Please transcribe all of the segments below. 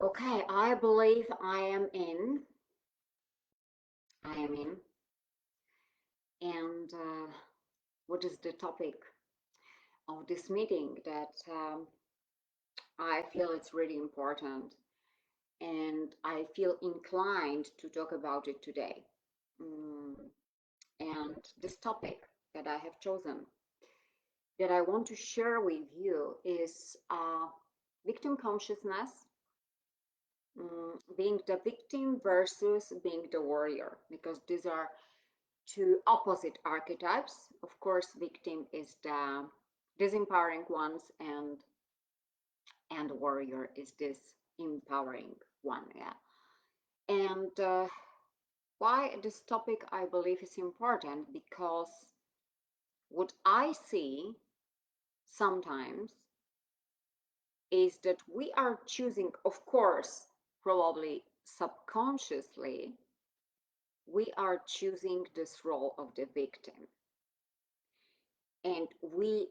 Okay, I believe I am in. I am in. And what is the topic of this meeting that I feel it's really important and I feel inclined to talk about it today. Mm, and this topic that I have chosen that I want to share with you is victim consciousness, being the victim versus being the warrior, because these are two opposite archetypes. Of course, victim is the disempowering ones, and warrior is this empowering one. Yeah. And why this topic I believe is important, because what I see sometimes is that we are choosing, of course, probably subconsciously, we are choosing this role of the victim, and we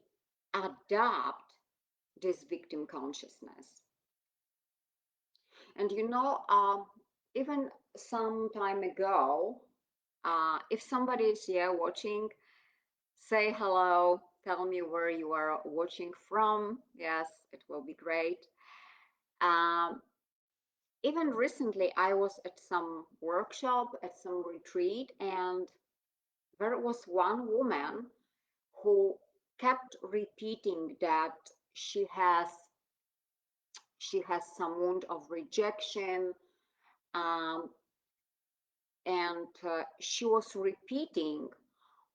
adopt this victim consciousness. And even some time ago, if somebody is here watching, say hello, tell me where you are watching from. Yes, it will be great. Um, Even recently, I was at some workshop, at some retreat, and there was one woman who kept repeating that she has some wound of rejection, um, and she was repeating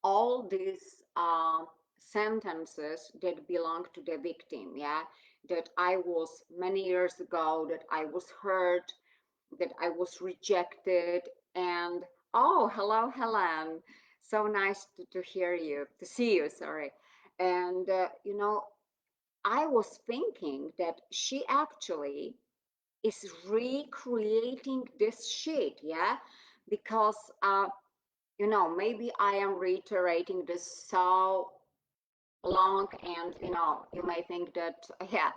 all these sentences that belong to the victim. Yeah, that I was many years ago, that I was hurt, that I was rejected, and oh, hello, Helen. So nice to hear you, to see you, sorry. And, I was thinking that she actually is recreating this shit, yeah? Because, maybe I am reiterating this so long, and you may think that yeah,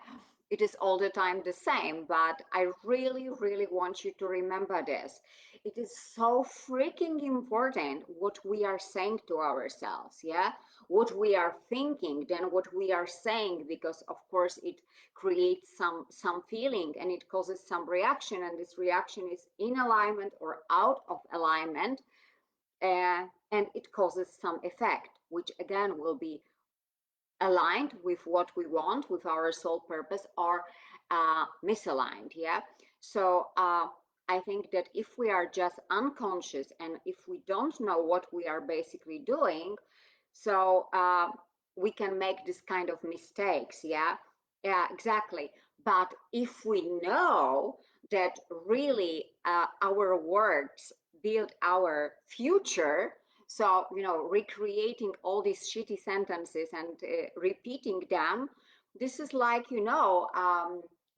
it is all the time the same, but I really want you to remember this. It is so freaking important what we are saying to ourselves, yeah, what we are thinking, then what we are saying, because of course it creates some feeling, and it causes some reaction, and this reaction is in alignment or out of alignment, and it causes some effect, which again will be aligned with what we want, with our soul purpose, or misaligned. Yeah. So I think that if we are just unconscious, and if we don't know what we are basically doing, so we can make this kind of mistakes. Yeah. Yeah, exactly. But if we know that really our words build our future, so, recreating all these shitty sentences and repeating them, this is like,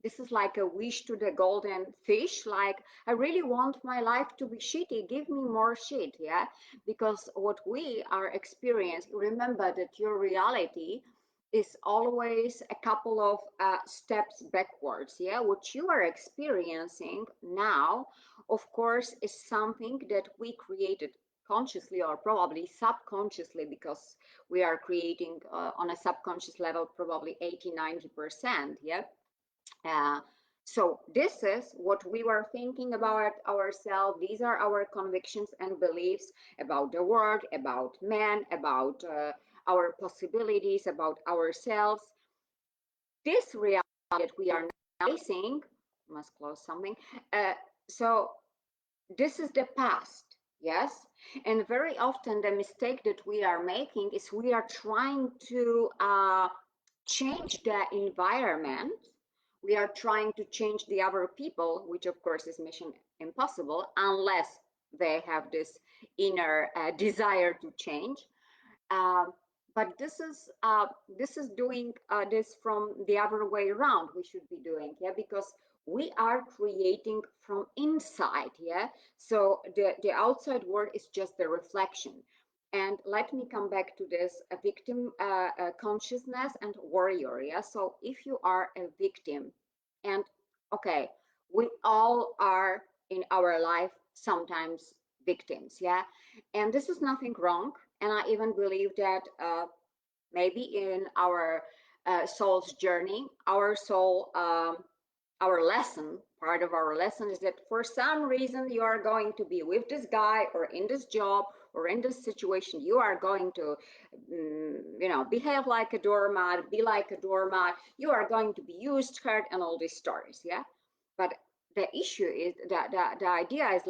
this is like a wish to the golden fish. Like, I really want my life to be shitty. Give me more shit, yeah? Because what we are experiencing, remember that your reality is always a couple of steps backwards, yeah? What you are experiencing now, of course, is something that we created consciously or probably subconsciously, because we are creating on a subconscious level probably 80-90%. Yeah. uh, so this is what we were thinking about ourselves. These are our convictions and beliefs about the world, about men, about our possibilities, about ourselves. This reality that we are now facing, must close something, so this is the past. Yes. And very often the mistake that we are making is we are trying to change the environment. We are trying to change the other people, which of course is mission impossible unless they have this inner desire to change. uh, but this is doing this from the other way around. We should be doing, yeah, because we are creating from inside, yeah. So the outside world is just the reflection. And let me come back to this victim consciousness and warrior, yeah. So if you are a victim, and okay, We all are in our life sometimes victims, yeah, and this is nothing wrong. And I even believe that maybe in our soul's journey, our soul, our lesson, part of our lesson is that for some reason you are going to be with this guy or in this job or in this situation. You are going to, behave like a doormat, be like a doormat. You are going to be used, hurt, and all these stories, yeah. But the issue is that the idea is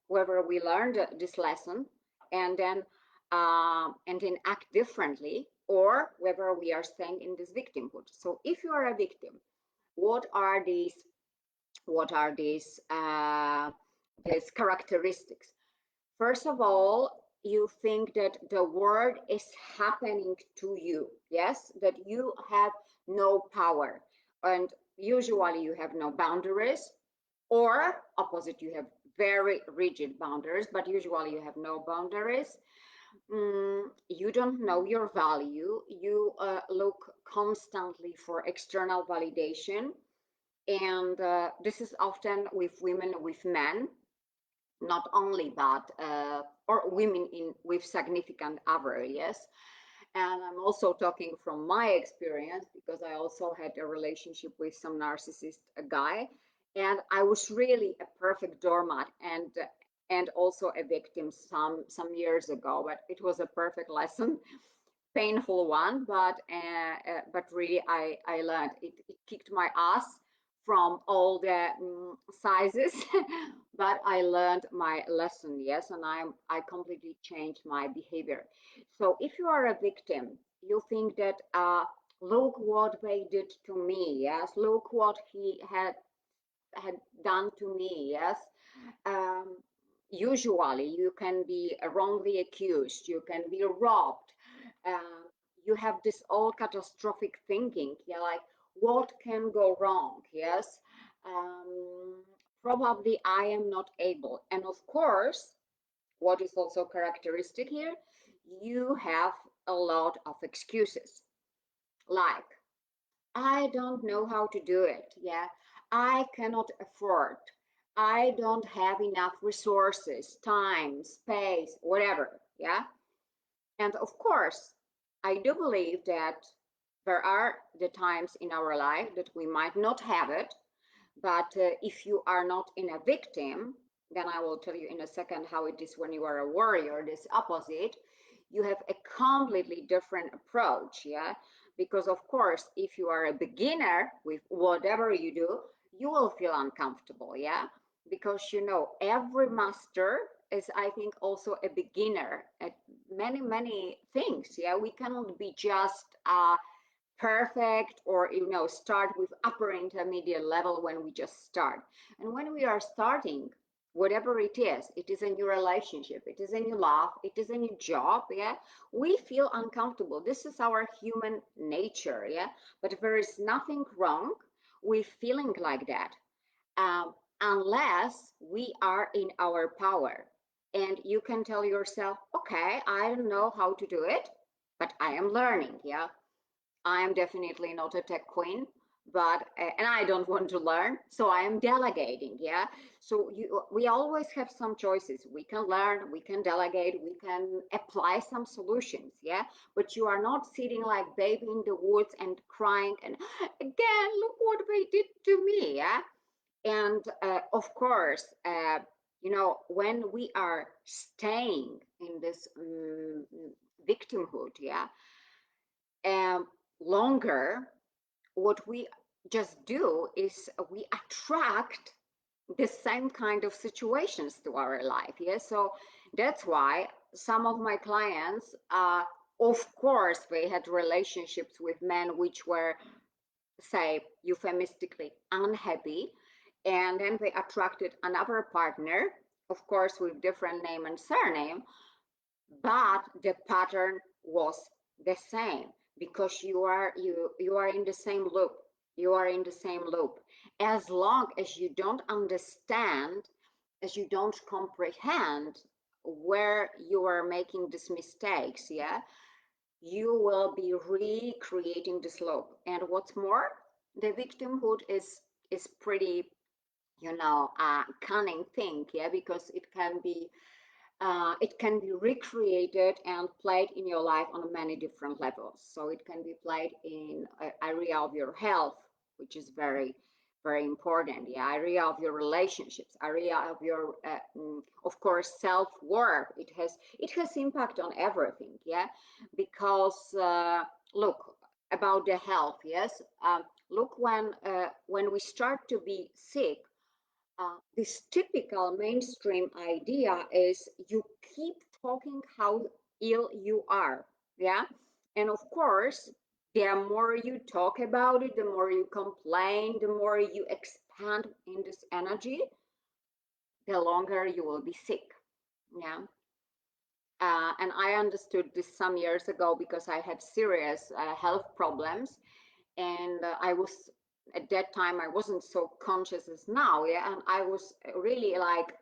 whether we learned this lesson and then act differently, or whether we are staying in this victimhood. So if you are a victim, what are these characteristics? First of all, you think that the world is happening to you, yes, that you have no power, and usually you have no boundaries, or opposite, you have very rigid boundaries, but usually you have no boundaries. You don't know your value. You look constantly for external validation, and this is often with women, with men, not only, but or women in with significant other, yes. And I'm also talking from my experience because I also had a relationship with some narcissist guy, and I was really a perfect doormat and also a victim some years ago. But it was a perfect lesson, painful one, but really I learned it kicked my ass from all the sizes, but I learned my lesson, yes, and I completely changed my behavior. So if you are a victim, you think that look what they did to me, yes, look what he had done to me, yes. um, Usually you can be wrongly accused, you can be robbed, um, you have this all catastrophic thinking, yeah, like what can go wrong, yes. um, Probably I am not able, and of course what is also characteristic here, you have a lot of excuses, like I don't know how to do it. Yeah. I cannot afford. I don't have enough resources, time, space, whatever. Yeah. And of course, I do believe that there are the times in our life that we might not have it. But if you are not in a victim, then I will tell you in a second how it is when you are a warrior, this opposite. You have a completely different approach, yeah? Because, of course, if you are a beginner with whatever you do, you will feel uncomfortable, yeah? Because, every master is, I think, also a beginner at many, many things, yeah? We cannot be just perfect, or start with upper intermediate level when we just start. And when we are starting, whatever it is a new relationship, it is a new love, it is a new job, yeah, we feel uncomfortable. This is our human nature, yeah. But there is nothing wrong with feeling like that, um, unless we are in our power. And you can tell yourself, okay, I don't know how to do it, but I am learning, yeah. I am definitely not a tech queen, but and I don't want to learn, so I am delegating. Yeah. So we always have some choices. We can learn, we can delegate, we can apply some solutions. Yeah. But you are not sitting like baby in the woods and crying and again, look what they did to me. Yeah. And of course, when we are staying in this victimhood, yeah, um, longer, what we just do is we attract the same kind of situations to our life. Yes, so that's why some of my clients, of course, they had relationships with men which were, say, euphemistically unhappy, and then they attracted another partner, of course, with different name and surname, but the pattern was the same, because you are in the same loop. You are in the same loop. As long as you don't understand, as you don't comprehend where you are making these mistakes, yeah, you will be recreating this loop. And what's more, the victimhood is pretty cunning thing, yeah, because it can be recreated and played in your life on many different levels. So it can be played in an area of your health, which is very, very important. The area of your relationships, area of your, of course, self-worth. It has impact on everything. Yeah, because look about the health. Yes, look when we start to be sick, this typical mainstream idea is you keep talking how ill you are, yeah? And of course, the more you talk about it, the more you complain, the more you expand in this energy, the longer you will be sick, yeah? And I understood this some years ago because I had serious health problems, and I was at that time I wasn't so conscious as now, yeah, and I was really like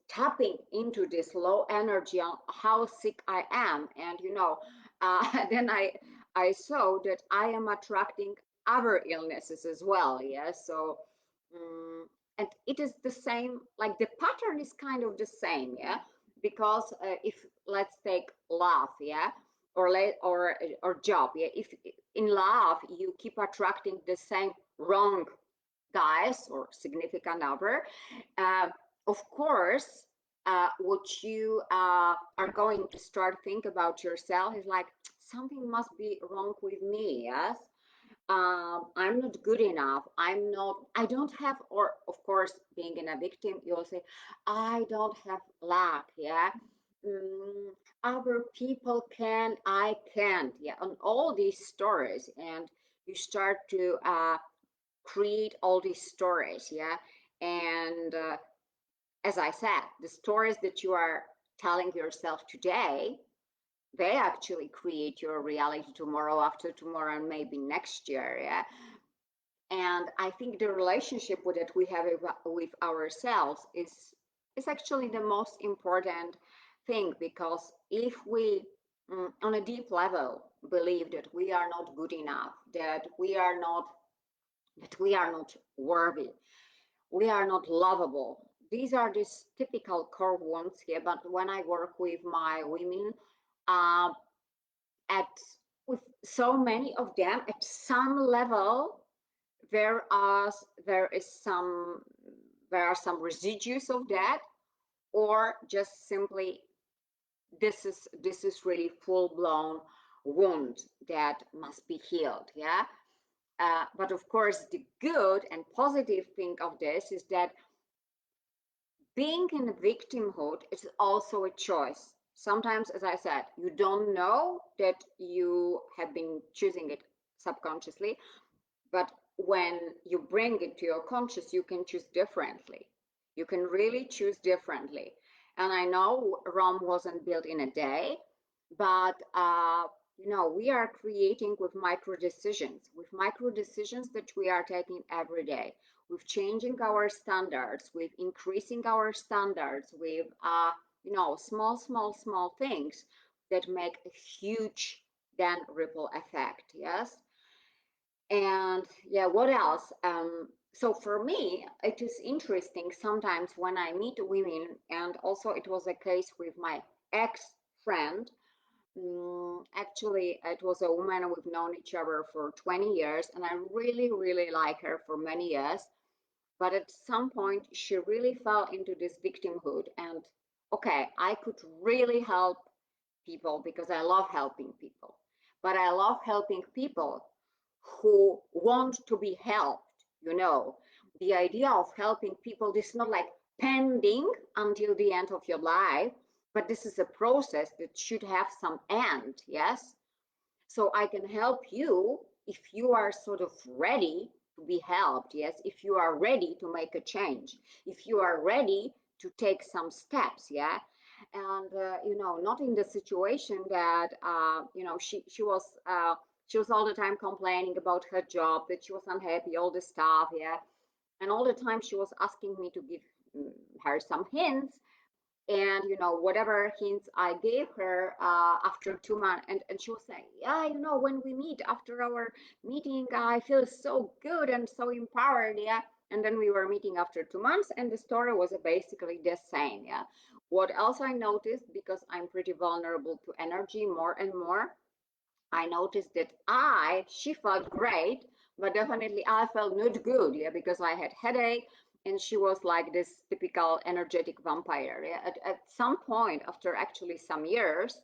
tapping into this low energy on how sick I am, and then I saw that I am attracting other illnesses as well, yeah. So and it is the same, like the pattern is kind of the same, yeah, because if let's take love, yeah, or job, yeah, if in love you keep attracting the same wrong guys or significant other, uh, of course, what you are going to start think about yourself is like something must be wrong with me. Yes, I'm not good enough. I don't have, or of course, being in a victim, you'll say, I don't have luck. Yeah. Mm, Other people can, I can't. Yeah. And all these stories, and you start to create all these stories. Yeah. And as I said, the stories that you are telling yourself today, they actually create your reality tomorrow, after tomorrow, and maybe next year. Yeah. And I think the relationship that we have with ourselves is actually the most important thing, because if we on a deep level believe that we are not good enough, that we are not worthy, we are not lovable. These are these typical core wounds here. But when I work with my women, uh, at with so many of them, at some level, there are there is some there are some residues of that, or just simply this is really full blown wound that must be healed. Yeah. But of course, the good and positive thing of this is that being in victimhood is also a choice. Sometimes, as I said, you don't know that you have been choosing it subconsciously, but when you bring it to your conscious, you can choose differently. You can really choose differently. And I know Rome wasn't built in a day, but we are creating with micro decisions that we are taking every day, with changing our standards, with increasing our standards, with small things that make a huge then ripple effect. Yes. And yeah, what else? So for me, it is interesting sometimes when I meet women, and also it was a case with my ex friend. Actually, it was a woman we've known each other for 20 years, and I really, really like her for many years. But at some point, she really fell into this victimhood. And okay, I could really help people because I love helping people. But I love helping people who want to be helped. The idea of helping people, this is not like pending until the end of your life, but this is a process that should have some end. Yes. So I can help you if you are sort of ready to be helped. Yes. If you are ready to make a change, if you are ready to take some steps. Yeah. And not in the situation that she was all the time complaining about her job, that she was unhappy, all this stuff. Yeah. And all the time she was asking me to give her some hints. And whatever hints I gave her, after 2 months, and she was saying, yeah, when we meet after our meeting, I feel so good and so empowered. Yeah. And then we were meeting after 2 months, and the story was basically the same. Yeah. What else I noticed, because I'm pretty vulnerable to energy more and more, I noticed that she felt great, but definitely I felt not good, yeah, because I had headache, and she was like this typical energetic vampire. Yeah. At some point, after actually some years,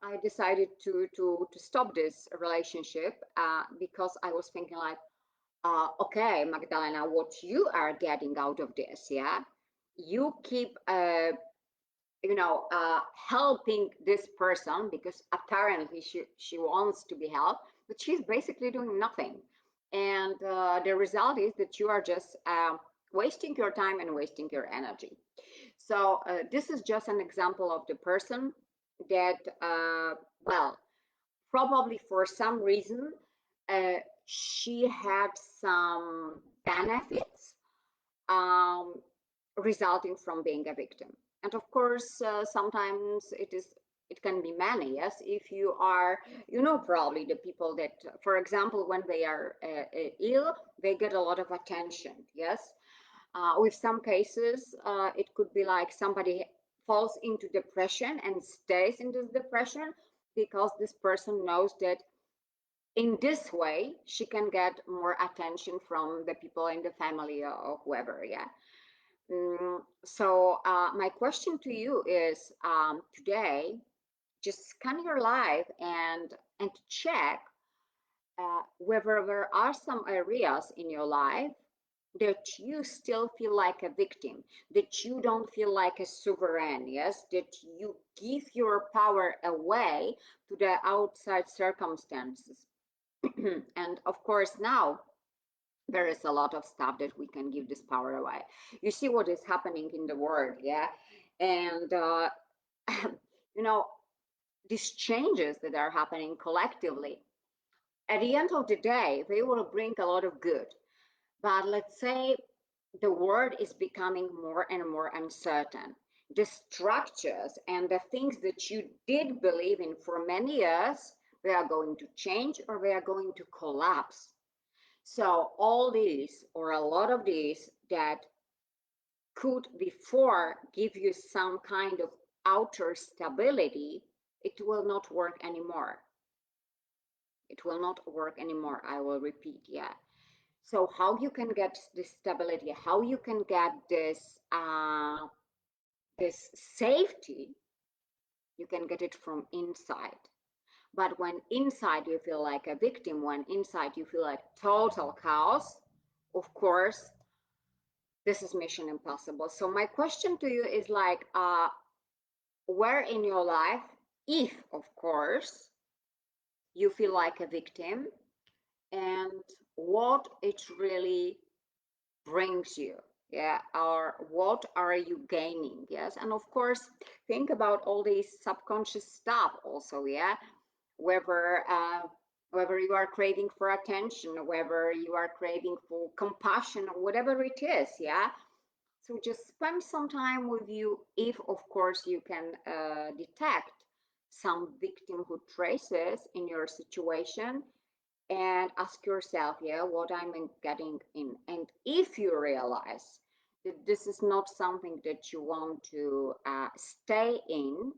I decided to stop this relationship, because I was thinking like, okay, Magdalena, what you are getting out of this, yeah, you keep helping this person because apparently she wants to be helped, but she's basically doing nothing. And the result is that you are just wasting your time and wasting your energy. So this is just an example of the person that, well, probably for some reason, uh, she had some benefits, um, resulting from being a victim. And of course, sometimes it can be many. Yes, if you are, probably the people that, for example, when they are ill, they get a lot of attention. Yes, with some cases, it could be like somebody falls into depression and stays in this depression because this person knows that in this way she can get more attention from the people in the family or whoever. Yeah. So my question to you is, today, just scan your life and check whether there are some areas in your life that you still feel like a victim, that you don't feel like a sovereign, yes, that you give your power away to the outside circumstances. And of course, now there is a lot of stuff that we can give this power away. You see what is happening in the world, yeah? And, you know, these changes that are happening collectively, at the end of the day, they will bring a lot of good. But let's say the world is becoming more and more uncertain. The structures and the things that you did believe in for many years, they are going to change or they are going to collapse. So all these, or a lot of these, that could before give you some kind of outer stability, it will not work anymore. It will not work anymore. I will repeat, yeah. So how you can get this stability, how you can get this safety, you can get it from inside. But when inside you feel like a victim, when inside you feel like total chaos, of course, this is mission impossible. So my question to you is like, where in your life, if of course you feel like a victim, and what it really brings you, yeah, or what are you gaining, yes, and of course think about all these subconscious stuff also, yeah, whether whether you are craving for attention, whether you are craving for compassion, or whatever it is, yeah. So just spend some time with you, if of course you can detect some victimhood traces in your situation, and ask yourself, yeah, what I'm getting in. And if you realize that this is not something that you want to stay in,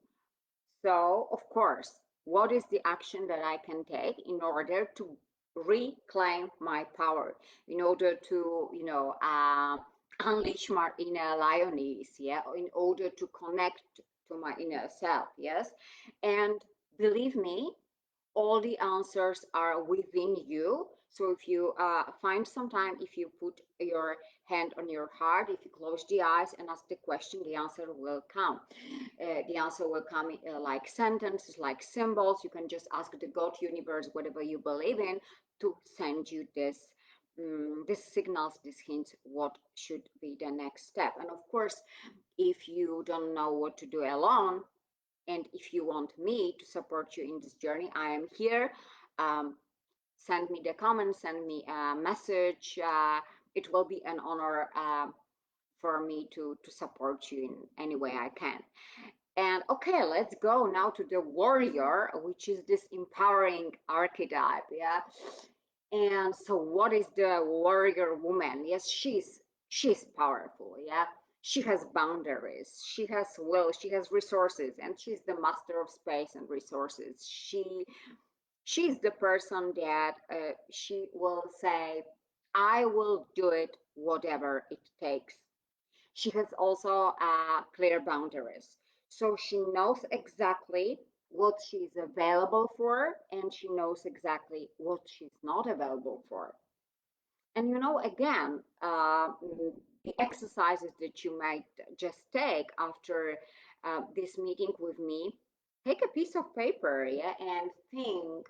so of course, what is the action that I can take in order to reclaim my power, in order to, unleash my inner lioness, yeah, in order to connect to my inner self, yes. And believe me, all the answers are within you. So if you find some time, if you put your hand on your heart, if you close the eyes and ask the question, the answer will come. The answer will come like sentences, like symbols. You can just ask the God, universe, whatever you believe in, to send you this signals, these hints, what should be the next step. And of course, if you don't know what to do alone, and if you want me to support you in this journey, I am here. Um, Send me the comments, send me a message. It will be an honor for me to support you in any way I can. And okay, let's go now to the warrior, which is this empowering archetype. Yeah. And so what is the warrior woman? Yes, she's powerful. Yeah. She has boundaries, she has will, she has resources, and she's the master of space and resources. She's the person that she will say, I will do it whatever it takes. She has also clear boundaries. So she knows exactly what she's available for, and she knows exactly what she's not available for. And again, the exercises that you might just take after this meeting with me, take a piece of paper, yeah, and think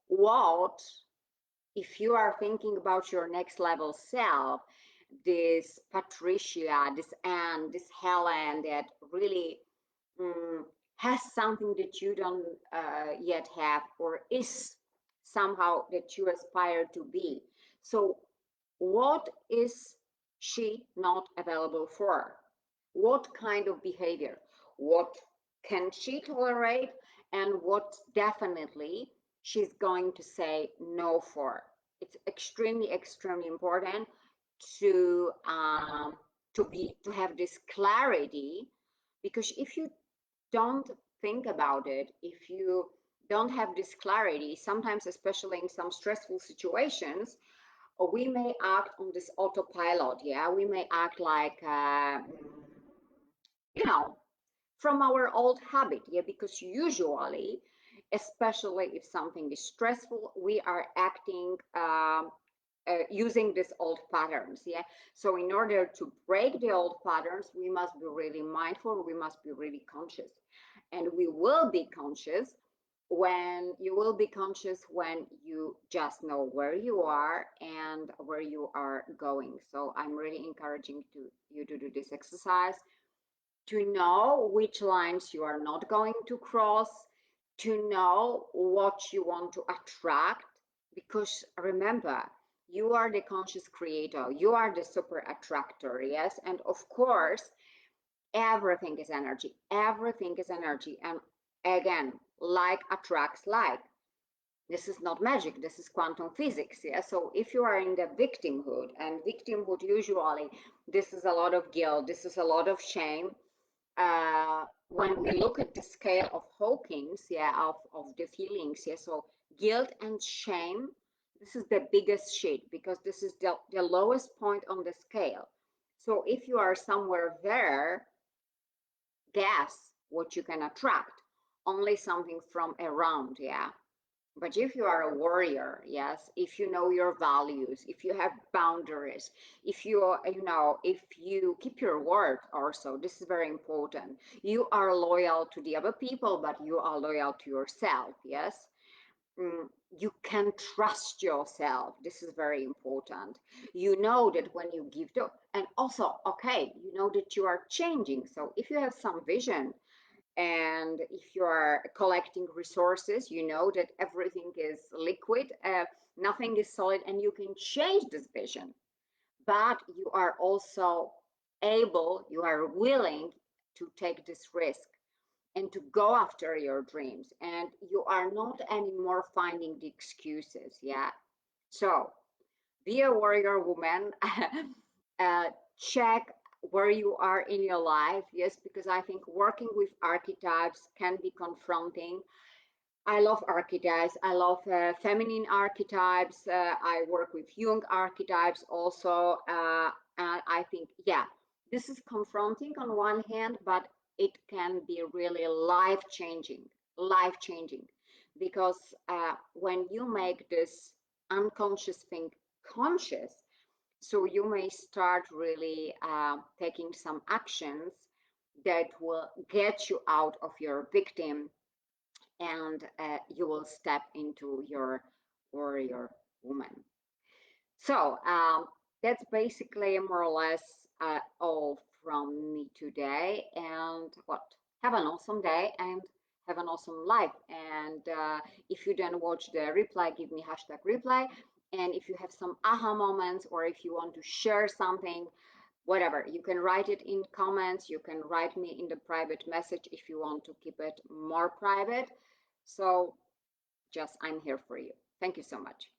what, if you are thinking about your next level self, this Patricia, this Anne, this Helen that really um, has something that you don't yet have, or is somehow that you aspire to be. So, what is she not available for? What kind of behavior? What can she tolerate? And what definitely she's going to say no for? It's extremely, extremely important to to have this clarity, because if you don't think about it, if you don't have this clarity, sometimes, especially in some stressful situations, we may act on this autopilot. Yeah, we may act like you know from our old habit. Yeah, because usually, especially if something is stressful, we are acting using these old patterns. Yeah, so in order to break the old patterns, we must be really mindful, we must be really conscious, and we will be conscious when you just know where you are and where you are going. So I'm really encouraging you to do this exercise, to know which lines you are not going to cross, to know what you want to attract. Because remember, you are the conscious creator, you are the super attractor, yes? And of course, everything is energy. Everything is energy. And again, like attracts like. This is not magic, this is quantum physics. Yeah. So if you are in the victimhood, and victimhood usually, this is a lot of guilt, this is a lot of shame. When we look at the scale of Hawkins, yeah, of the feelings, yeah, so guilt and shame, this is the biggest shit, because this is the lowest point on the scale. So if you are somewhere there, guess what you can attract? Only something from around, yeah. But if you are a warrior, yes, if you know your values, if you have boundaries, if if you keep your word also, this is very important. You are loyal to the other people, but you are loyal to yourself, yes. You can trust yourself. This is very important. You know that when you give the, and also, okay, you know that you are changing. So if you have some vision, and if you are collecting resources, you know that everything is liquid, nothing is solid, and you can change this vision. But you are also able, you are willing to take this risk and to go after your dreams, and you are not anymore finding the excuses. Yeah. So be a warrior woman. uh, check where you are in your life. Yes, because I think working with archetypes can be confronting. I love archetypes. I love feminine archetypes. I work with Jung archetypes also. And I think, yeah, this is confronting on one hand, but it can be really life changing. Because when you make this unconscious thing conscious, so you may start really taking some actions that will get you out of your victim, and you will step into your warrior woman. So that's basically more or less all from me today. And what? Have an awesome day and have an awesome life. And if you then watch the replay, give me hashtag replay. And if you have some aha moments, or if you want to share something, whatever. You can write it in comments. You can write me in the private message if you want to keep it more private. So just I'm here for you. Thank you so much.